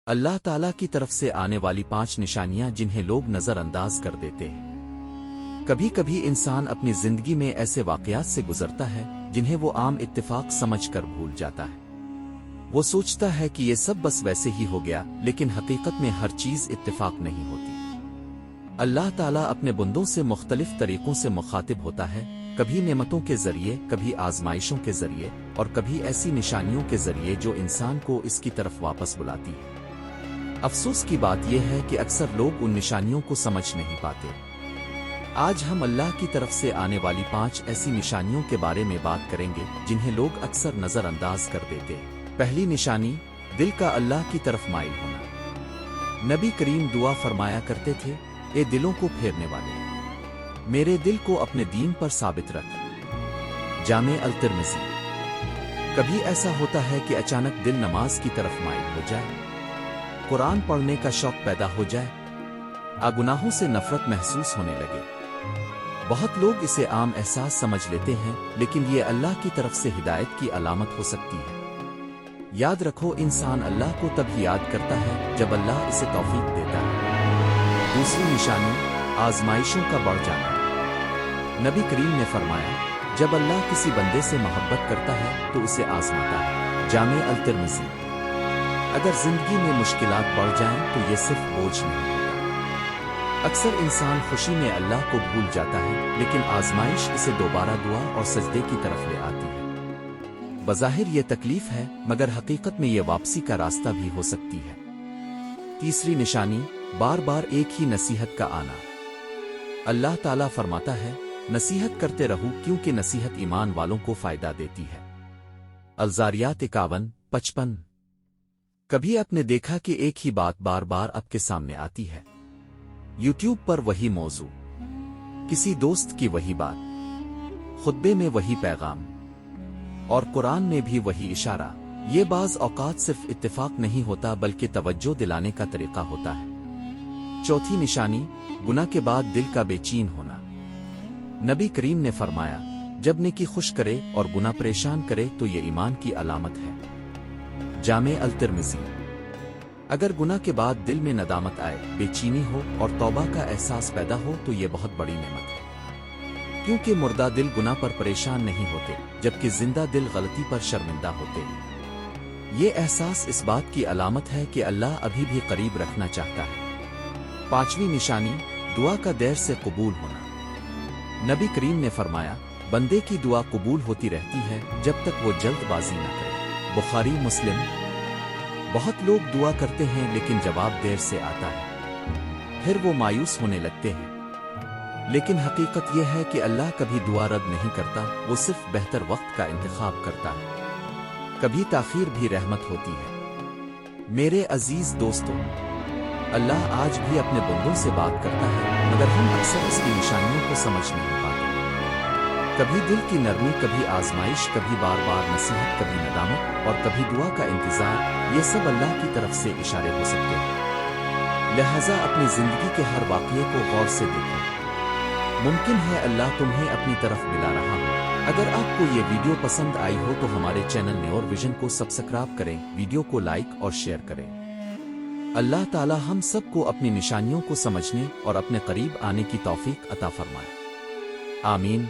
اللہ تعالیٰ کی طرف سے آنے والی 5 نشانیاں جنہیں لوگ نظر انداز کر دیتے ہیں۔ کبھی کبھی انسان اپنی زندگی میں ایسے واقعات سے گزرتا ہے جنہیں وہ عام اتفاق سمجھ کر بھول جاتا ہے۔ وہ سوچتا ہے کہ یہ سب بس ویسے ہی ہو گیا، لیکن حقیقت میں ہر چیز اتفاق نہیں ہوتی۔ اللہ تعالیٰ اپنے بندوں سے مختلف طریقوں سے مخاطب ہوتا ہے، کبھی نعمتوں کے ذریعے، کبھی آزمائشوں کے ذریعے، اور کبھی ایسی نشانیوں کے ذریعے جو انسان کو اس کی طرف واپس بلاتی ہے۔ افسوس کی بات یہ ہے کہ اکثر لوگ ان نشانیوں کو سمجھ نہیں پاتے۔ آج ہم اللہ کی طرف سے آنے والی 5 ایسی نشانیوں کے بارے میں بات کریں گے جنہیں لوگ اکثر نظر انداز کر دیتے ہیں۔ پہلی نشانی، دل کا اللہ کی طرف مائل ہونا۔ نبی کریم دعا فرمایا کرتے تھے، اے دلوں کو پھیرنے والے، میرے دل کو اپنے دین پر ثابت رکھ۔ جامع الترمذی۔ کبھی ایسا ہوتا ہے کہ اچانک دل نماز کی طرف مائل ہو جائے، قرآن پڑھنے کا شوق پیدا ہو جائے، گناہوں سے نفرت محسوس ہونے لگے۔ بہت لوگ اسے عام احساس سمجھ لیتے ہیں، لیکن یہ اللہ کی طرف سے ہدایت کی علامت ہو سکتی ہے۔ یاد رکھو، انسان اللہ کو تب ہی یاد کرتا ہے جب اللہ اسے توفیق دیتا ہے۔ دوسری نشانی، آزمائشوں کا بڑھ جانا۔ نبی کریم نے فرمایا، جب اللہ کسی بندے سے محبت کرتا ہے تو اسے آزماتا ہے۔ جامع الترمذی۔ اگر زندگی میں مشکلات بڑھ جائیں تو یہ صرف بوجھ نہیں ہوتا۔ اکثر انسان خوشی میں اللہ کو بھول جاتا ہے، لیکن آزمائش اسے دوبارہ دعا اور سجدے کی طرف لے آتی ہے۔ بظاہر یہ تکلیف ہے، مگر حقیقت میں یہ واپسی کا راستہ بھی ہو سکتی ہے۔ تیسری نشانی، بار بار ایک ہی نصیحت کا آنا۔ اللہ تعالیٰ فرماتا ہے، نصیحت کرتے رہو کیونکہ نصیحت ایمان والوں کو فائدہ دیتی ہے۔ الزاریات 51:55۔ کبھی آپ نے دیکھا کہ ایک ہی بات بار بار آپ کے سامنے آتی ہے؟ یوٹیوب پر وہی موضوع، کسی دوست کی وہی بات، خطبے میں وہی پیغام، اور قرآن میں بھی وہی اشارہ۔ یہ بعض اوقات صرف اتفاق نہیں ہوتا بلکہ توجہ دلانے کا طریقہ ہوتا ہے۔ چوتھی نشانی، گناہ کے بعد دل کا بے چین ہونا۔ نبی کریم نے فرمایا، جب نیکی خوش کرے اور گناہ پریشان کرے تو یہ ایمان کی علامت ہے۔ جامع الترمذی۔ اگر گناہ کے بعد دل میں ندامت آئے، بے چینی ہو اور توبہ کا احساس پیدا ہو تو یہ بہت بڑی نعمت ہے، کیونکہ مردہ دل گناہ پر پریشان نہیں ہوتے، جبکہ زندہ دل غلطی پر شرمندہ ہوتے ہیں۔ یہ احساس اس بات کی علامت ہے کہ اللہ ابھی بھی قریب رکھنا چاہتا ہے۔ پانچویں نشانی، دعا کا دیر سے قبول ہونا۔ نبی کریم نے فرمایا، بندے کی دعا قبول ہوتی رہتی ہے جب تک وہ جلد بازی نہ کرے۔ بخاری مسلم۔ بہت لوگ دعا کرتے ہیں لیکن جواب دیر سے آتا ہے، پھر وہ مایوس ہونے لگتے ہیں۔ لیکن حقیقت یہ ہے کہ اللہ کبھی دعا رد نہیں کرتا، وہ صرف بہتر وقت کا انتخاب کرتا ہے۔ کبھی تاخیر بھی رحمت ہوتی ہے۔ میرے عزیز دوستو، اللہ آج بھی اپنے بندوں سے بات کرتا ہے، مگر ہم اکثر اس کی نشانیوں کو سمجھ نہیں پاتے۔ کبھی دل کی نرمی، کبھی آزمائش، کبھی بار بار نصیحت، کبھی ندامت، اور کبھی دعا کا انتظار، یہ سب اللہ کی طرف سے اشارے ہو سکتے ہیں۔ لہٰذا اپنی زندگی کے ہر واقعے کو غور سے دیکھو، ممکن ہے اللہ تمہیں اپنی طرف بلا رہا ہو۔ اگر آپ کو یہ ویڈیو پسند آئی ہو تو ہمارے چینل نیور ویژن کو سبسکرائب کریں، ویڈیو کو لائک اور شیئر کریں۔ اللہ تعالی ہم سب کو اپنی نشانیوں کو سمجھنے اور اپنے قریب آنے کی توفیق عطا فرمائے۔ آمین۔